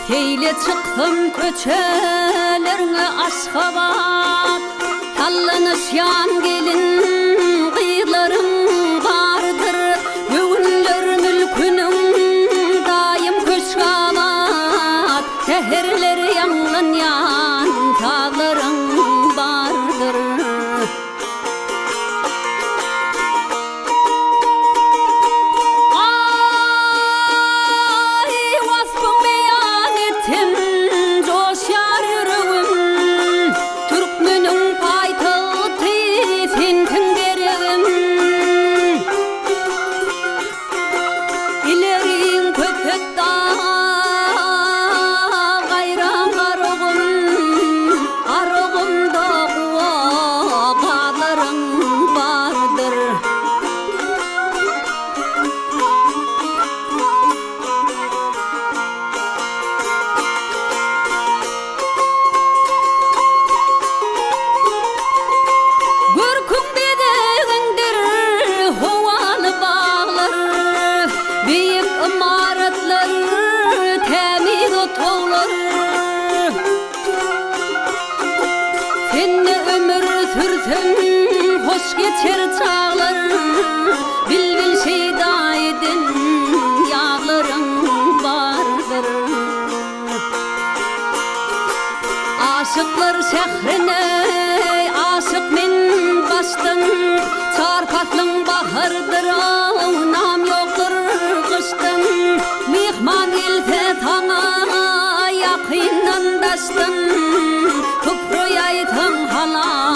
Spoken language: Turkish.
Heyle çıktım köçelerine Aşgabat, tallanış yan gelin kıyılarım vardır. Göğünler mülkünüm daim köşgabat, teherleri yangın yan tağlarım vardır. Hoş geçer çağlar, bilbil şeyda edin yağlarım vardır. Aşıklar şehrine aşık min baştın, çarpatlın bahardır nam yoktur kıştın. Mihman ilfe tana yakından daştın, kuproy aytın hala